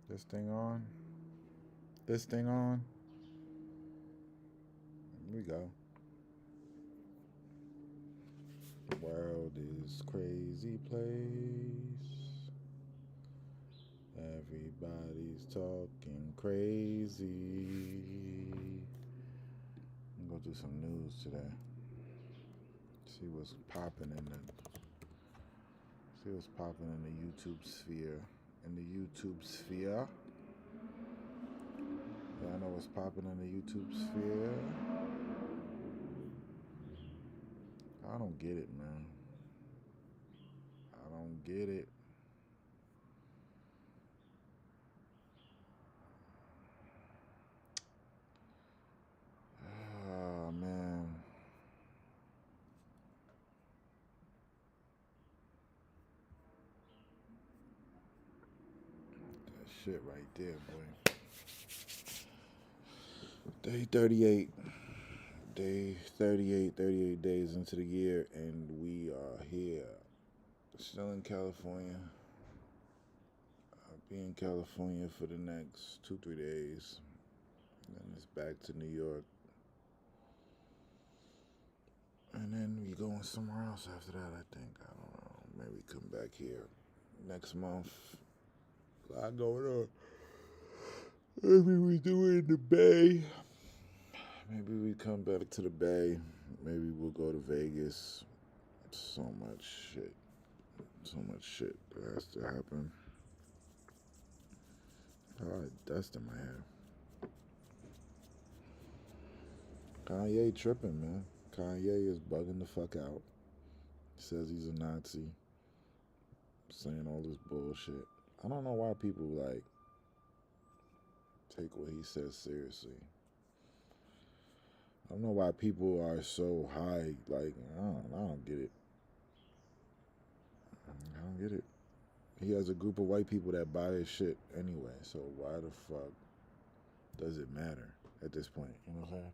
This thing on? This thing on? Here we go. The world is crazy place. Everybody's talking crazy. I'm gonna do some news today. See what's popping in the YouTube sphere. In the YouTube sphere. Yeah, I know what's popping in the YouTube sphere. I don't get it, man. I don't get it. Oh, man. That shit right there, boy. Day 38. Day 38 days into the year, and we are here. Still in California. I'll be in California for the next 2-3 days. And then it's back to New York. And then we going somewhere else after that, I think. I don't know. Maybe come back here next month. A lot going on. Maybe we do it in the Bay. Maybe we come back to the Bay. Maybe we'll go to Vegas. So much shit. So much shit that has to happen. Dust in my hair. Kanye tripping, man. Kanye is bugging the fuck out. Says he's a Nazi. Saying all this bullshit. I don't know why people like take what he says seriously. I don't know why people are so high. Like, I don't get it. I don't get it. He has a group of white people that buy his shit anyway. So why the fuck does it matter at this point? You know what I'm saying?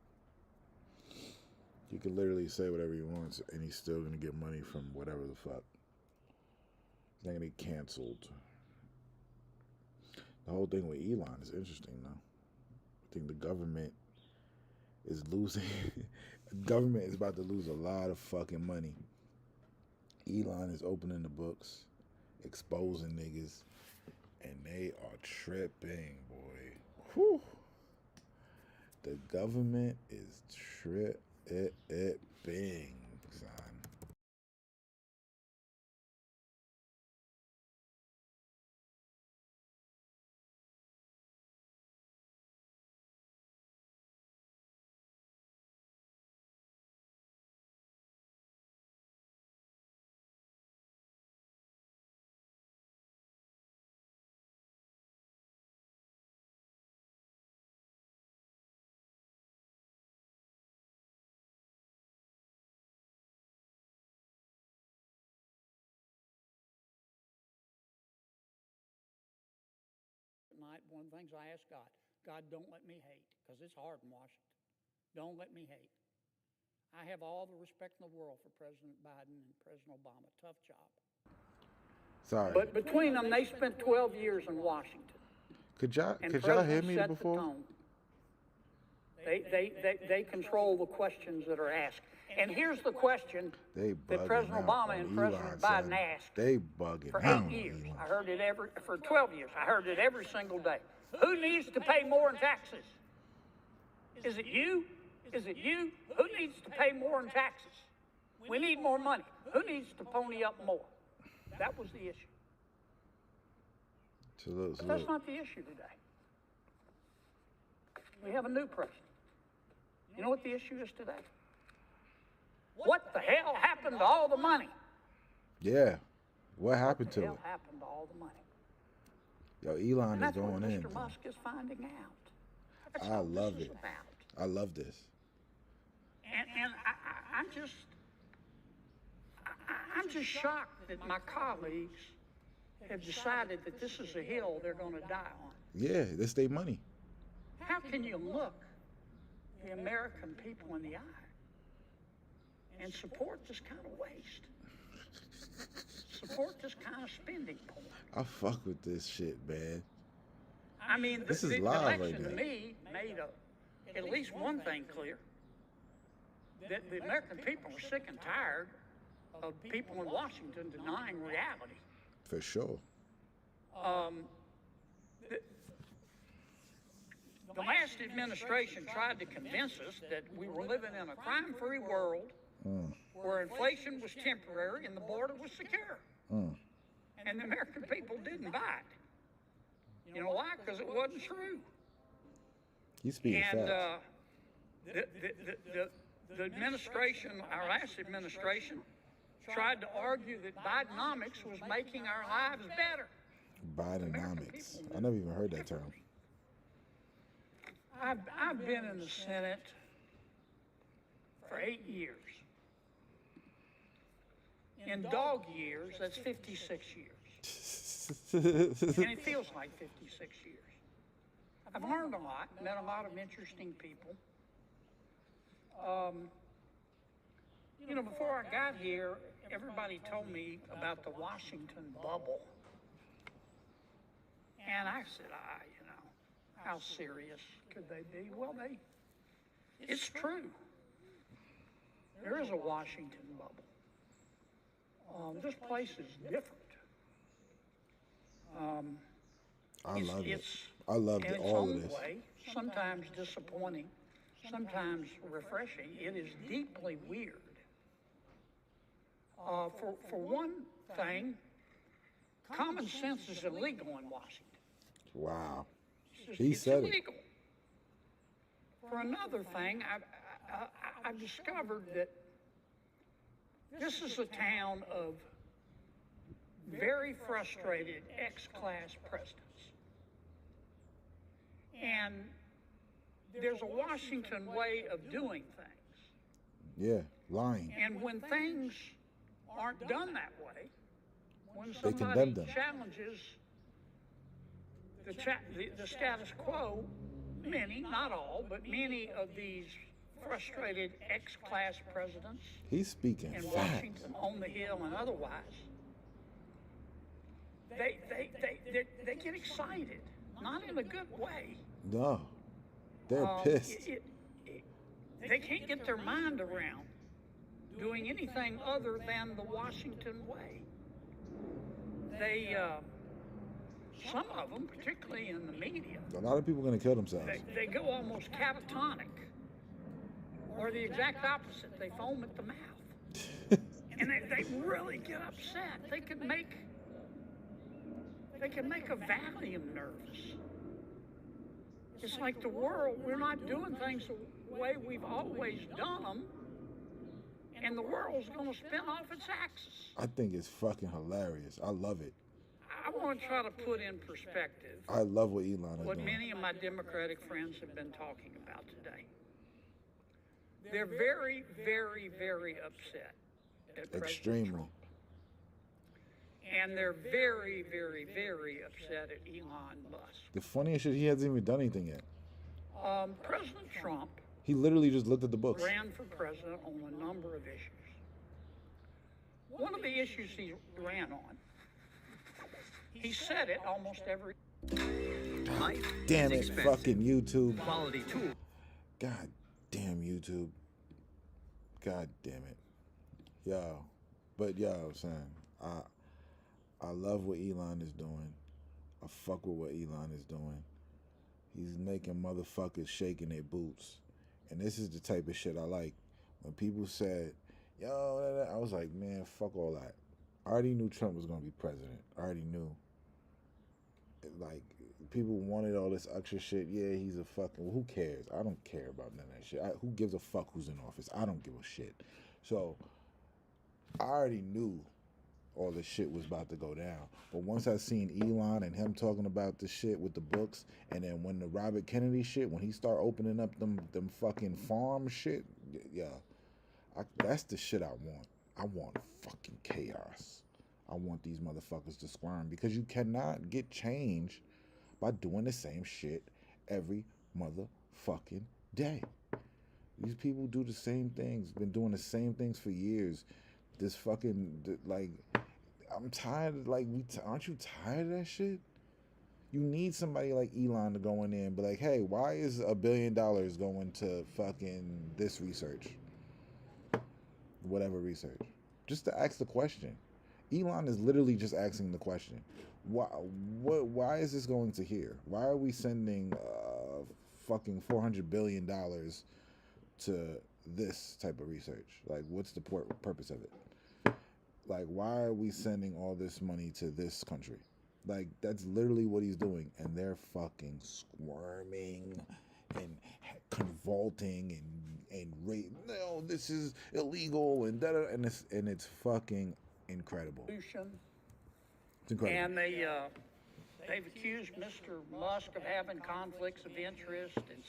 He can literally say whatever he wants, and he's still gonna get money from whatever the fuck. He's not gonna get canceled. The whole thing with Elon is interesting, though. I think the government is losing. The government is about to lose a lot of fucking money. Elon is opening the books, exposing niggas, and they are tripping, boy. Whew. The government is tripping, son. Night, one of the things I ask God, God, don't let me hate, because it's hard in Washington. Don't let me hate. I have all the respect in the world for President Biden and President Obama. Tough job. Sorry. But between them, they spent 12 years in Washington. Could y'all hear me set before? the tone. They control the questions that are asked. And here's the question that President Obama and President Biden asked They bugging for out 8 years. Elon. I heard it for 12 years. I heard it every single day. Who needs to pay more in taxes? Is it you? Is it you? Who needs to pay more in taxes? We need more money. Who needs to pony up more? That was the issue. But that's not the issue today. We have a new president. You know what the issue is today? What the hell happened to all the money? Yeah. What happened to it? What the hell happened to all the money? Yo, Elon is And that's what going in. Mr. Musk is finding out. That's I all love this is it. about. I love this. And I'm just shocked that my colleagues have decided that this is a hill they're going to die on. Yeah, this they money. How can you look the American people in the eye and support this kind of waste? Support this kind of spending point? I fuck with this shit, man. I mean, This is the live election right to now. me made at least one thing clear. That the American people are sick and tired of people in Washington denying reality. For sure. The last administration tried to convince us that we were living in a crime-free world where inflation was temporary and the border was secure. And the American people didn't buy it. You know why? Because it wasn't true. He's speaking And facts. the administration, our last administration, tried to argue that Bidenomics was making our lives better. Bidenomics. I never even heard that term. I've been in the Senate for 8 years. In dog years, that's 56 years. And it feels like 56 years. I've learned a lot, met a lot of interesting people. You know, before I got here, everybody told me about the Washington bubble. And I said, you know, how serious could they be? Well, it's true. There is a Washington bubble. This place is different. I love it. It's I loved in its all own of this. way, sometimes disappointing, sometimes refreshing. It is deeply weird. For one thing, common sense is illegal in Washington. Wow. It's He said it. illegal. For another thing, I've discovered that this is a town of very frustrated ex-class presidents. And there's a Washington way of doing things. Yeah, lying. And when things aren't done that way, when condemn somebody them. challenges the status quo, many, not all, but many of these frustrated ex-class presidents He's speaking in facts. Washington, on the Hill, and otherwise, they get excited, not in a good way. No. They're pissed. They can't get their mind around doing anything other than the Washington way. They, some of them, particularly in the media, A lot of people are going to kill themselves. they go almost catatonic, or the exact opposite. They foam at the mouth, and they really get upset. They can make a Valium nervous. It's like the world, we're not doing things the way we've always done them, and the world's going to spin off its axis. I think it's fucking hilarious. I love it. I want to try to put in perspective I love what Elon is what doing. many of my Democratic friends have been talking about today. They're very, very, very upset at President Extremely. Trump. And they're very, very, very upset at Elon Musk. The funniest shit, he hasn't even done anything yet. President Trump He literally just looked at the books. ran for president on a number of issues. One of the issues he ran on, he said it almost every. Life Damn is it, expensive. fucking YouTube. Quality tool. God damn YouTube. God damn it. Yo. But yo, son, I love what Elon is doing. I fuck with what Elon is doing. He's making motherfuckers shaking their boots. And this is the type of shit I like. When people said, yo, I was like, man, fuck all that. I already knew Trump was going to be president. I already knew. Like, people wanted all this extra shit. Yeah, he's a fucking, well, who cares? I don't care about none of that shit. Who gives a fuck who's in office? I don't give a shit. So, I already knew all this shit was about to go down. But once I seen Elon and him talking about the shit with the books, and then when the Robert Kennedy shit, when he start opening up them fucking farm shit, yeah, that's the shit I want. I want fucking chaos. I want these motherfuckers to squirm, because you cannot get change by doing the same shit every motherfucking day. These people do the same things, been doing the same things for years. This fucking, like, I'm tired of, like, aren't you tired of that shit? You need somebody like Elon to go in there and be like, hey, why is $1 billion going to fucking this research? Whatever research. Just to ask the question. Elon is literally just asking the question. Why is this going to here? Why are we sending fucking $400 billion to this type of research? Like, what's the purpose of it? Like, why are we sending all this money to this country? Like, that's literally what he's doing. And they're fucking squirming and convulsing and no, this is illegal and and it's fucking incredible. It's incredible. And they've accused Mr. Musk of having conflicts of interest. And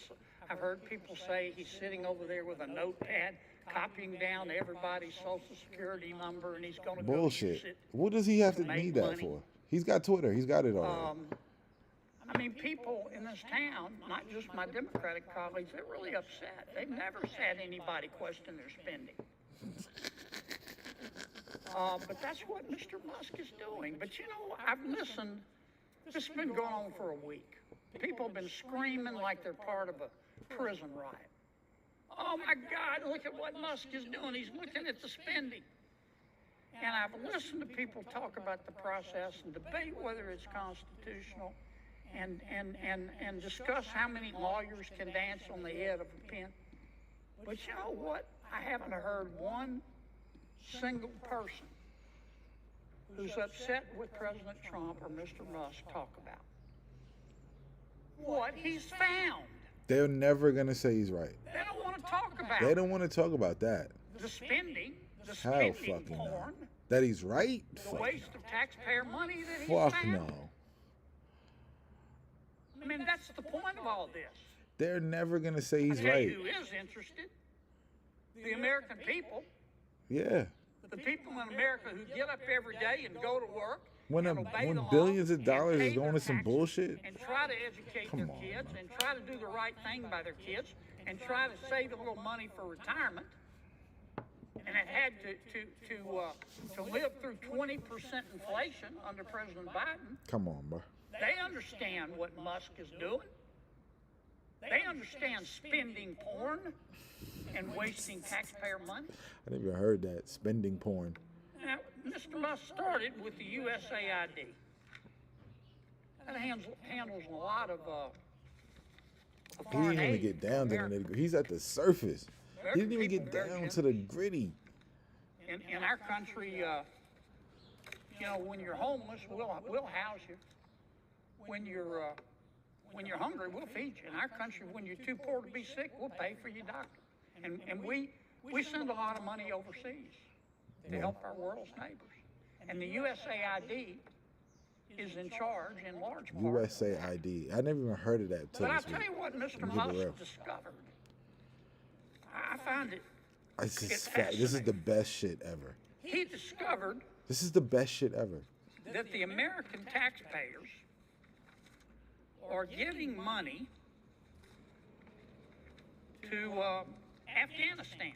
I've heard people say he's sitting over there with a notepad, copying down everybody's social security number, and he's going to bullshit. Go use it. What does he have to make need that money. for? He's got Twitter. He's got it already. I mean, people in this town, not just my Democratic colleagues, they're really upset. They've never had anybody question their spending. But that's what Mr. Musk is doing. But you know, I've listened. This has been going on for a week. People have been screaming like they're part of a prison riot. Oh my God, look at what Musk is doing. He's looking at the spending. And I've listened to people talk about the process and debate whether it's constitutional and discuss how many lawyers can dance on the head of a pin. But you know what? I haven't heard one single person who's upset with President Trump or Mr. Musk talk about what he's found. They're never going to say he's right. They don't want to talk about They don't want to talk about that. the spending Hell fucking no. porn, That he's right? the Fuck waste of taxpayer money that he's Fuck found. no. I mean, that's the point of all this. They're never going to say he's I tell right. you who is interested? The American people. Yeah. The people in America who get up every day and go to work. When and obey the law billions of and dollars pay is going their to some taxes bullshit? and try to educate Come their on, kids man. and try to do the right thing by their kids and try to save a little money for retirement, and it had to live through 20% inflation under President Biden. Come on, bro. They understand what Musk is doing. They understand spending porn and wasting taxpayer money. I never even heard that. Spending porn. Now, Mr. Musk started with the USAID. That handles a lot of He foreign didn't even aid get down to the America. nitty. He's at the surface. He didn't even get Very down to the gritty. In our country, you know, when you're homeless, we'll house you. When you're hungry, we'll feed you. In our country, when you're too poor to be sick, we'll pay for your doctor. And we send a lot of money overseas to help our world's neighbors. And the USAID is in charge in large part. USAID. I never even heard of that till But I'll this tell week. you what Mr. Keep it Musk real. discovered. I find it. It's just It's fact. This is the fascinating. best shit ever. He discovered This is the best shit ever. that the American taxpayers are giving money to Afghanistan.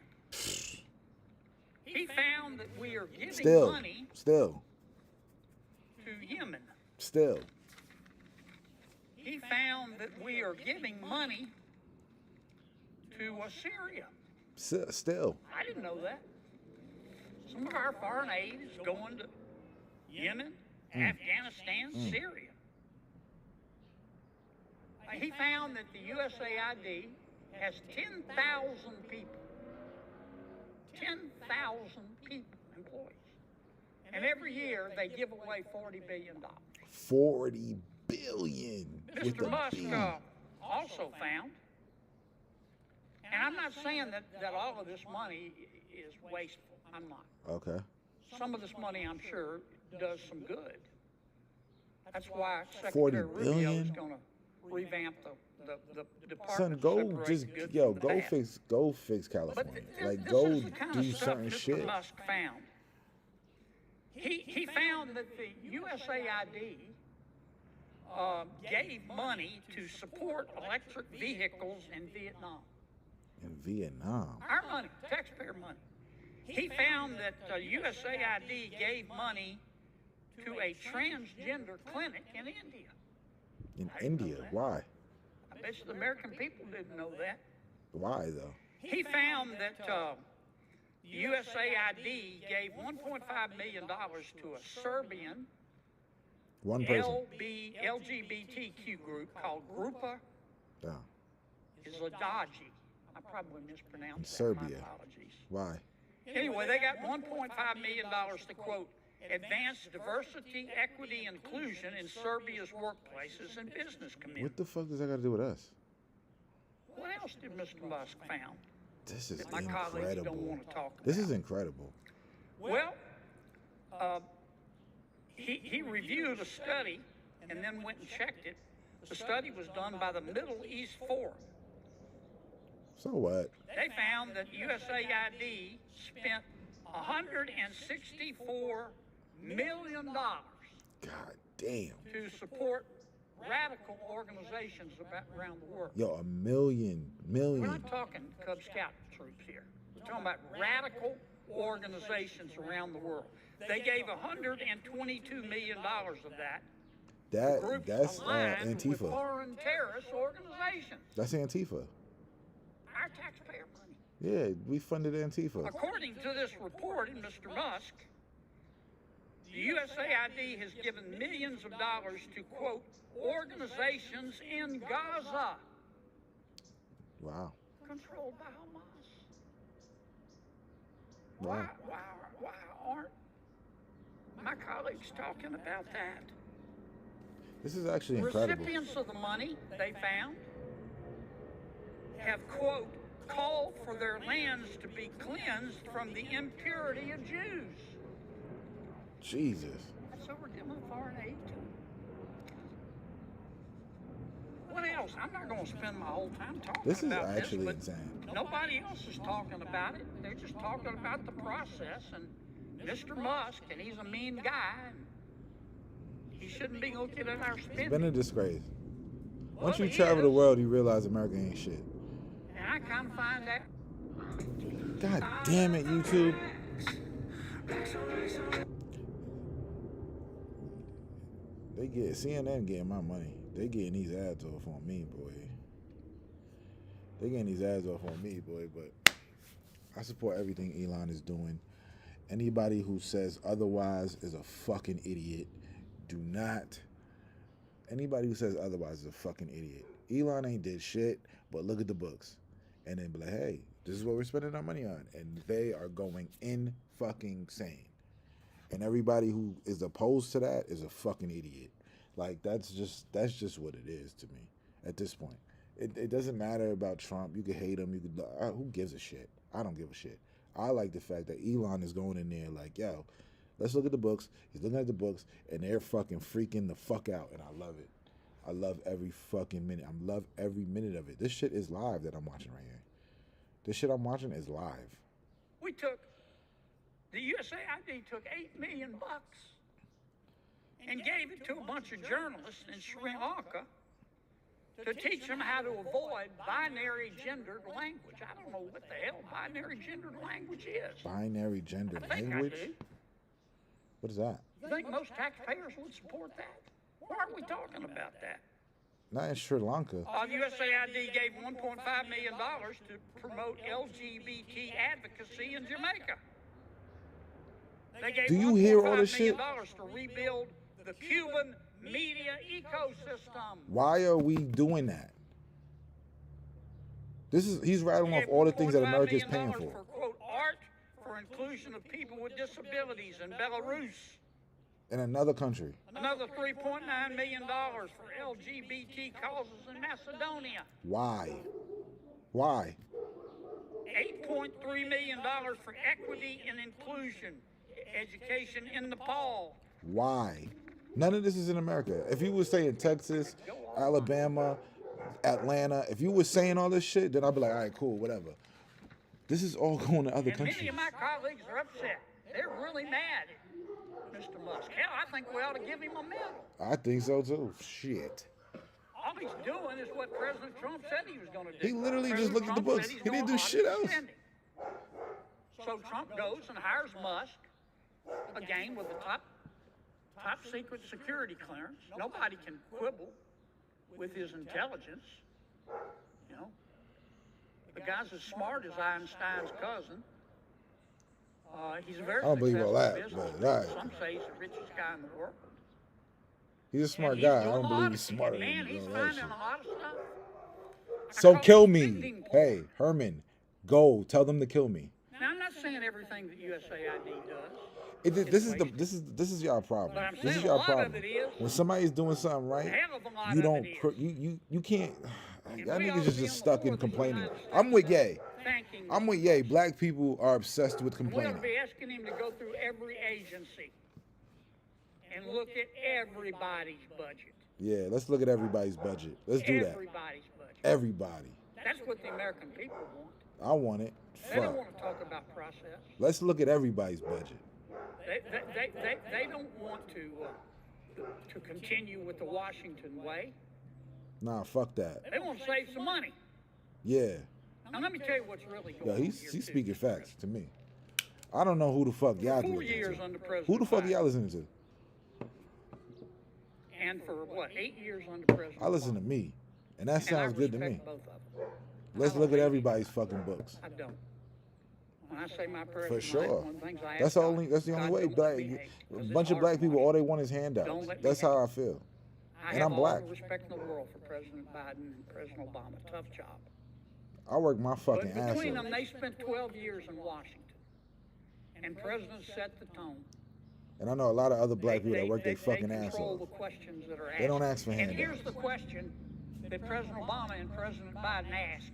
He found that we are giving money Still. to Yemen. He found that we are giving money to Syria. Still. I didn't know that. Some of our foreign aid is going to Yemen, Afghanistan, Syria. He found that the USAID has 10,000 people. 10,000 people, employees. And every year they give away $40 billion. 40 billion. With Mr. a Musk B. also found, and I'm not saying that all of this money is wasteful. I'm not. Okay. Some of this money, I'm sure, does some good. That's why 40 Secretary Rubio is billion? going to revamp the department. Son, to go separate just the good from the bad. go fix But California. Like this go is the kind do of stuff certain Mr. shit. Musk found. He found that the USAID gave money to support electric vehicles in Vietnam. In Vietnam. Our money, taxpayer money. He found that USAID gave money to a transgender clinic in India. In I didn't know India, that. why? I bet you the American people didn't know that. Why though? He found that USAID gave $1.5 million to a Serbian One person. LGBTQ group called Grupa Yeah. Zladaji. I probably mispronounced In that. Serbia. My apologies. Why? Anyway, they got $1.5 million to, quote, advance diversity, equity, inclusion in Serbia's workplaces and business community. What the fuck does that got to do with us? What else did Mr. Musk found This is that my colleagues don't incredible. want to talk about? This is incredible. Well, he reviewed a study and then went and checked it. The study was done by the Middle East Forum. So what? They found that USAID spent $164 million God damn. to support radical organizations around the world. Yo, a million. We're not talking Cub Scout troops here. We're talking about radical organizations around the world. They gave $122 million of that to groups That's aligned with Antifa. foreign terrorist organizations. That's Antifa. Our taxpayer money. Yeah, we funded Antifa. According to this report in Mr. Musk, the USAID has given millions of dollars to, quote, organizations in Gaza Wow. controlled by Hamas. Wow. Why aren't my colleagues talking about that? This is actually incredible. Recipients of the money they found have, quote, called for their lands to be cleansed from the impurity of Jews. Jesus. So we're giving foreign aid to them. What else? I'm not going to spend my whole time talking This is about actually this, insane. but nobody else is talking about it. They're just talking about the process and Mr. Musk, and he's a mean guy, and he shouldn't be looking at our spending. It's been a disgrace. Once Well, you he travel the is. world, you realize America ain't shit. And I kind of find that. God damn it, YouTube. They get CNN getting my money. They getting these ads off on me, boy. They getting these ads off on me, boy. But I support everything Elon is doing. Anybody who says otherwise is a fucking idiot. Do not. Anybody who says otherwise is a fucking idiot. Elon ain't did shit, but look at the books. And then be like, hey, this is what we're spending our money on. And they are going in fucking sane. And everybody who is opposed to that is a fucking idiot. Like, that's just what it is to me at this point. It doesn't matter about Trump. You could hate him. You could. Who gives a shit? I don't give a shit. I like the fact that Elon is going in there like, yo, let's look at the books. He's looking at the books, and they're fucking freaking the fuck out, and I love it. I love every fucking minute. I love every minute of it. This shit is live that I'm watching right here. This shit I'm watching is live. The USAID took $8 million and gave it to a bunch of journalists in Sri Lanka to teach them how to avoid binary gendered language. I don't know what the hell binary gendered language is. Binary gender I think language? I do. What is that? You think most taxpayers would support that? Why are we talking about that? Not in Sri Lanka. The USAID gave $1.5 million to promote LGBT advocacy in Jamaica. They gave Do you hear all $1.5 this shit? million to rebuild the Cuban media ecosystem. Why are we doing that? He's rattling off all the things that America is paying for. For, quote, art for inclusion of people with disabilities in Belarus. In another country. Another $3.9 million for LGBT causes in Macedonia. Why? Why? $8.3 million for equity and inclusion education in Nepal. Why? None of this is in America. If you were saying Texas, Alabama, Atlanta, if you were saying all this shit, then I'd be like, all right, cool, whatever. This is all going to other And many countries. of my colleagues are upset. They're really mad at Mr. Musk. Hell, I think we ought to give him a medal. I think so too. Shit. All he's doing is what President Trump said he was going to do. He literally just President looked at the Trump books. said he's He didn't going do shit on else. spending. So Trump goes and hires Musk, again with a top secret security clearance. Nobody can quibble with his intelligence. You know, the guy's as smart as Einstein's cousin. He's a very I don't believe all that, successful but businessman. right. Some say he's the richest guy in the world. He's a smart And guy. he's I doing don't a lot believe of he's shit. smarter than Man, he's all that finding shit. a lot of stuff. I So call kill it me. spending porn. Hey, Herman, go tell them to kill me. Now, I'm not saying everything that USAID does. This is y'all problem. But I'm This is saying a y'all lot of problem. it is. When somebody's doing something right, A hell of a lot you of don't it is. you can't. Y'all we ought niggas to is be just on the stuck floor in of the complaining. United States I'm with Ye. thanking I'm them. with Ye. Black people are obsessed with And we ought complaining. to be asking him to go through every agency and look at everybody's budget. Yeah, let's look at everybody's budget. Let's do that. Everybody's budget. Everybody. That's what the American people want. I want it. They don't Fuck. want to talk about process. Let's look at everybody's budget. They don't want to continue with the Washington way. Nah, fuck that. They want to save some money. Yeah. Now let me tell you what's really going Yo, on he's here, speaking too. facts to me. I don't know who the fuck y'all 4 listening years to. under President Who the fuck Biden. y'all listening to? And for what, 8 years under President I listen to Obama. me, and that And sounds I good to respect me. both of them. Let's I look don't at hate everybody's fucking books. I don't. When I say my prayer For tonight, sure. one of the things I That's ask the God, only. That's the only God, way. don't Black, let me hate, a 'cause it's bunch of hard black for people, me. all they want is Don't handouts. let me That's hate. how I feel. I And have I'm all black. the respect in the world for President Biden and President Obama. Tough job. I work my fucking But ass between off. them, they spent 12 years in Washington. And presidents set the tone. And I know a lot of other black people that work their They fucking ass control off. the questions that are asked. They don't ask for And here's handouts. the question that President Obama and President Biden asked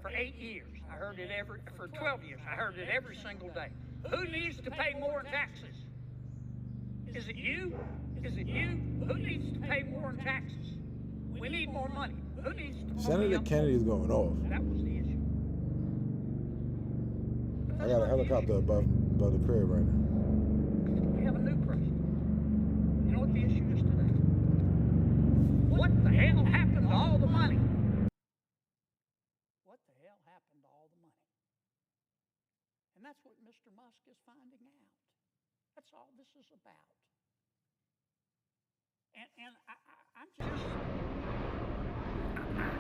for 8 years. I heard it for 12 years. I heard it every single day. Who needs to pay more in taxes? Is it you? Is it you? Who needs to pay more in taxes? We need more money. Who needs to pay Senator up? Kennedy's going off. That was the issue. I got a helicopter above the crib right now. We have a new president. You know what the issue is today? What the hell happened to all the money? What the hell happened to all the money? And that's what Mr. Musk is finding out. That's all this is about. And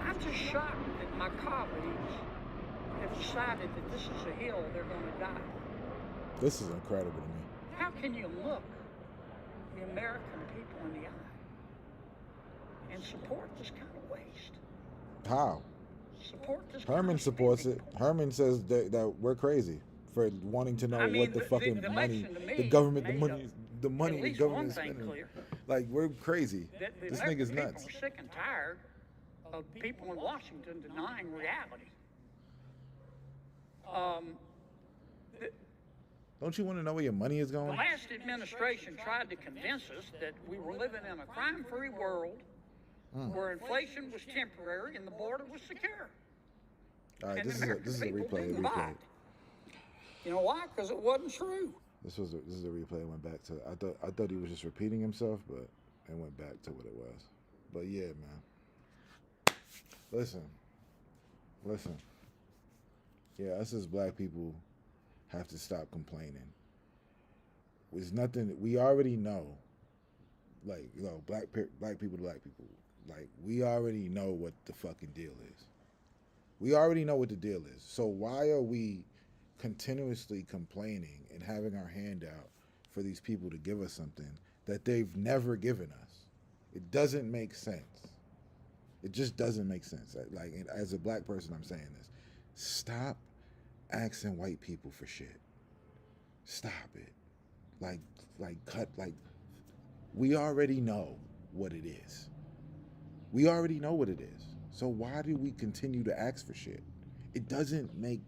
I'm just shocked that my colleagues have decided that this is a hill they're going to die on. This is incredible to me. How can you look the American people in the eye and support this kind of waste? How? Support this Herman kind of supports it. spending. Herman says that we're crazy for wanting to know I mean, what the fucking the money, election to me the government, the made money, up the money at the least government one is thing spending. clear. Like we're crazy. That the This American nigga's people nuts. are sick and tired of people in Washington denying reality. Don't you want to know where your money is The going? last administration tried to convince us that we were living in a crime-free world where inflation was temporary and the border was secure. All right, And this the is a American people replay. didn't buy it. You know why? Because it wasn't true. This is a replay. It went back to. I thought he was just repeating himself, but it went back to what it was. But yeah, man. Listen. Yeah, us as black people have to stop complaining. There's nothing we already know. Like, you know, black people to black people. Like, we already know what the fucking deal is. We already know what the deal is. So why are we continuously complaining and having our hand out for these people to give us something that they've never given us? It doesn't make sense. It just doesn't make sense. Like, as a black person, I'm saying this. Stop asking white people for shit. Stop it. We already know what it is. We already know what it is. So why do we continue to ask for shit? It doesn't make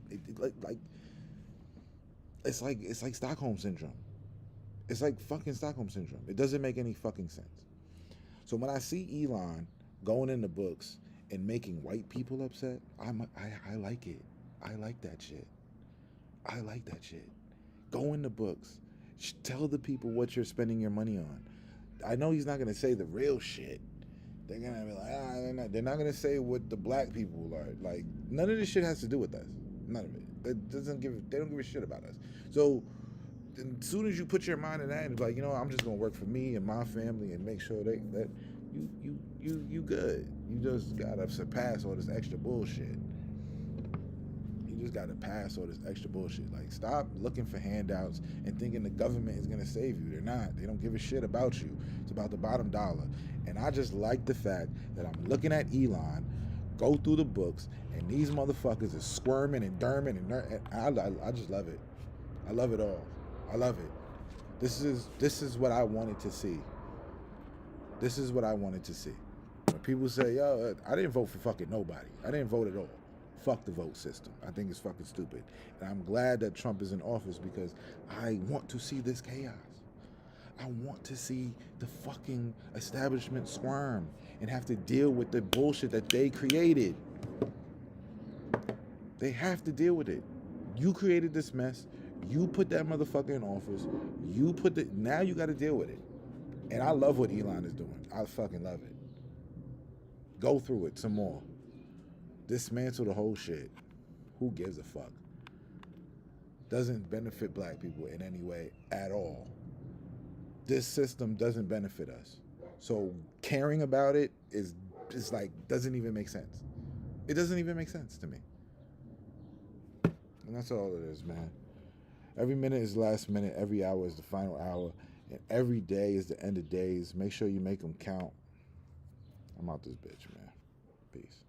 it's like Stockholm syndrome. It's like fucking Stockholm syndrome. It doesn't make any fucking sense. So when I see Elon going in the books and making white people upset, I like it. I like that shit. I like that shit. Go in the books. Tell the people what you're spending your money on. I know he's not gonna say the real shit. They're gonna be like, they're not gonna say what the black people are like. None of this shit has to do with us. None of it. They don't give a shit about us. So as soon as you put your mind in that and be like, you know, I'm just gonna work for me and my family and make sure that you good. You just gotta surpass all this extra bullshit. You just gotta pass all this extra bullshit. Like, stop looking for handouts and thinking the government is gonna save you. They're not. They don't give a shit about you. It's about the bottom dollar. And I just like the fact that I'm looking at Elon go through the books, and these motherfuckers are squirming and derming, and I just love it. I love it all. I love it. This is what I wanted to see. This is what I wanted to see. When people say, yo, I didn't vote for fucking nobody. I didn't vote at all. Fuck the vote system. I think it's fucking stupid. And I'm glad that Trump is in office because I want to see this chaos. I want to see the fucking establishment squirm and have to deal with the bullshit that they created. They have to deal with it. You created this mess. You put that motherfucker in office. Now you got to deal with it. And I love what Elon is doing. I fucking love it. Go through it some more. Dismantle the whole shit. Who gives a fuck? Doesn't benefit black people in any way at all. This system doesn't benefit us. So caring about it is like, doesn't even make sense. It doesn't even make sense to me. And that's all it is, man. Every minute is the last minute. Every hour is the final hour. And every day is the end of days. Make sure you make them count. I'm out this bitch, man. Peace.